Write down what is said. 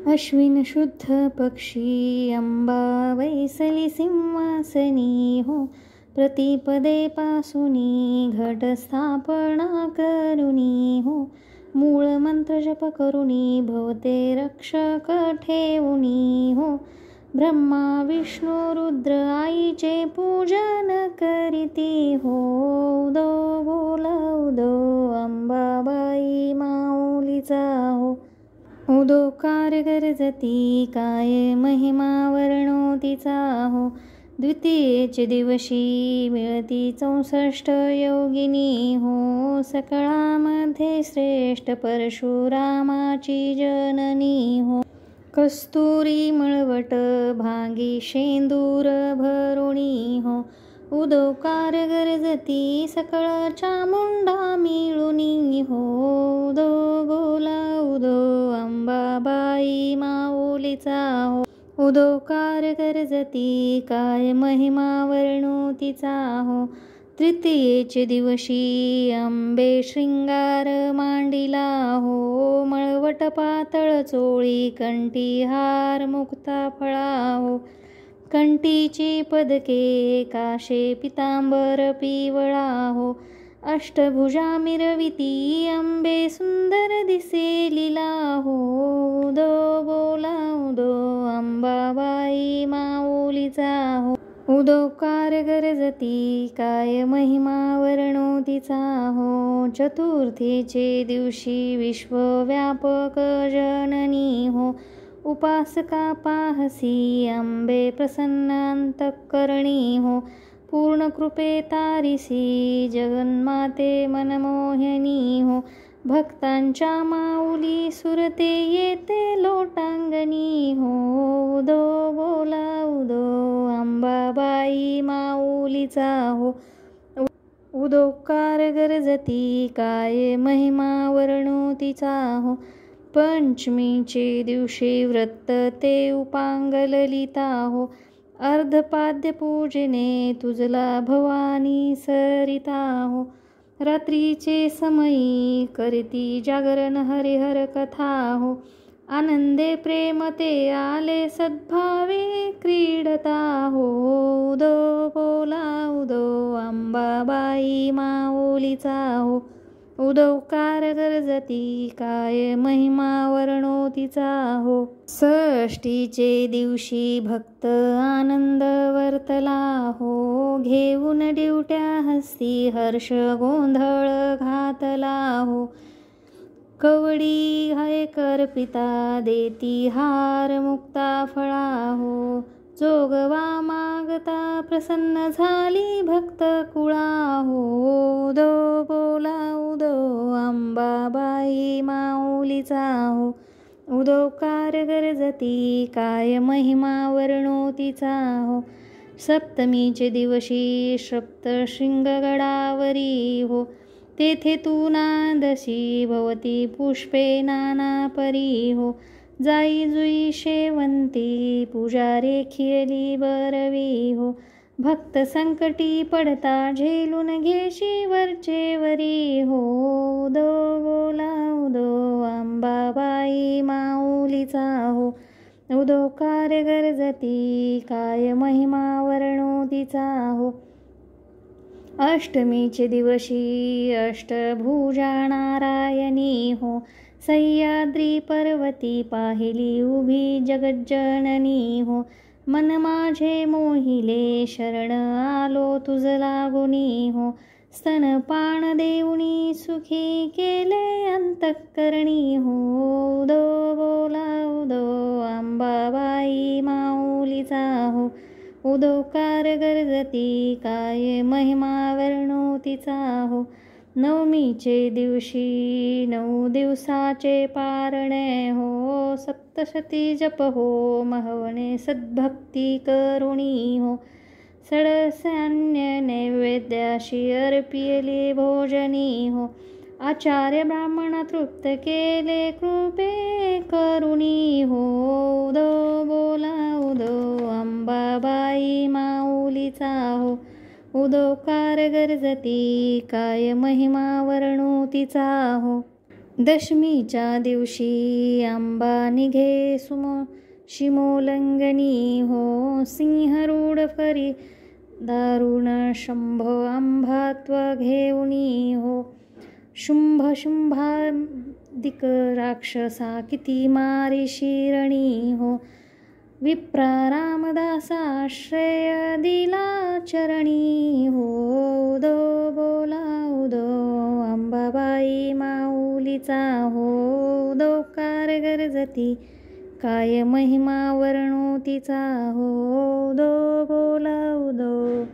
अश्विन शुद्ध पक्षी अंबा वैसली सिंहासनी हो. प्रतिपदे पासुनी घट स्थापना करुनी हो. मूळ मंत्र जप करुनी भवते रक्षक ठेवुनी हो. ब्रह्मा विष्णू रुद्र आईचे पूजन करीती हो. उदो बोला उदो अंबाबाई माऊलीचा हो. उदोकार गरजती काय महिमा वर्णो तिचा हो. द्वितीयेचे दिवशी मिळती 64 योगिनी हो. सकळामध्ये श्रेष्ठ परशुरामाची जननी हो. कस्तुरी मळवट भांगी शेंदूर भरुणी हो. उदोकार गरजती सकळ चामुंडा मिळुनी हो. उदो बोला उदो अंबाबाई माऊलीचा हो. उदोकार गरजती काय महिमा वर्णो तिचा हो. तृतीयेचे दिवशी अंबे शृंगार मांडिला हो. मळवट पातळ चोळी कंठी हार मुक्ता फळा हो. कंठीची पदके काशे पितांबर पिवळा हो. अष्टभुजा मिरविती अंबे सुंदर दिसे लीला हो. उदो बोला उदो अंबाबाई माऊलीचा हो. उदोकार गरजती काय महिमा वर्णो तिचा हो. चतुर्थीचे दिवशी विश्वव्यापक जननी हो. उपासका पाहसी अंबे प्रसन्न अंतःकरणी हो. पूर्ण कृपे तारिसी जगन्माते मनमोहिनी हो. भक्तांच्या माऊली सुरते येते लोटांगणी हो. उदो बोला उदो अंबाबाई माऊलीचा हो. उदोकार गरजती काय महिमा वर्णो तिचा हो. पंचमीचे दिवशी व्रत ते उपांग ललिता हो. अर्धपाद्य पूजने तुझला भवानी सरिता हो. रात्रीचे समयी करीती जागरण हरिहर कथा हो. आनंदे प्रेम ते आले सद्भावे क्रीडता हो. उदो बोला उदो अंबाबाई माऊलीचा हो. उदोकार गरजती काय महिमा वर्णो तिचा हो. षष्टीचे दिवशी भक्त आनंद वर्तला हो. घेऊन दिवट्या हस्ती हर्ष गोंधळ घातला हो. कवडी हाय करपिता देती हार मुक्ता फळा हो. जोगवा मागता प्रसन्न झाली भक्त कुळा हो. उदो बोला उदो अंबाबाई माऊलीचा हो. उदोकार गरजती काय महिमा वर्णो तिचा हो. सप्तमीचे दिवशी सप्तशृंगगडावरी हो. तेथे तू नांदसी भवती पुष्पे नाना परी हो. जाई जुई शेवंती पूजा रेखियली बरवी हो. भक्त संकटी पडता झेलून घेशी वरचे वरी हो. उदो बोला उदो अंबाबाई माऊलीचा हो. उदोकार गरजती काय महिमा वर्णो तिचा हो. अष्टमीचे दिवशी अष्टभुजा नारायणी हो. सह्याद्री पर्वती पाहिली उभी जगज्जननी हो. मन माझे मोहिले शरण आलो तुझ लागुनी हो. स्तनपान देऊनी सुखी केले अंतःकरणी हो. उदो बोला उदो अंबाबाई माऊलीचा हो. उदोकार गरजती काय महिमा वर्णो तिचा हो. नवमीचे दिवशी 9 दिवसाचे पारणे हो. सप्तशती जप हो महवणे सद्भक्ती करुणी हो. षडसान्य नैवेद्याशी अर्पियले भोजनी हो. आचार्य ब्राह्मण तृप्त केले कृपे करुणी हो. उदो बोला उदो अंबाबाई माऊलीचा हो. उदोकार गरजती काय महिमा वर्णो तिचा हो. दशमीच्या दिवशी आंबा निघे शिमोल्लंघनी हो. सिंहरूढ फरी दारुण शंभ आंबात्व घेऊनी हो. शुंभादिक राक्षसा किती मारी शिरणी हो. विप्रा रामदासाश्रय दिला चरणी हो. उदो बोला उदो अंबाबाई माऊलीचा हो. उदोकार गरजती काय महिमा वर्णो तिचा हो. उदो बोला उदो.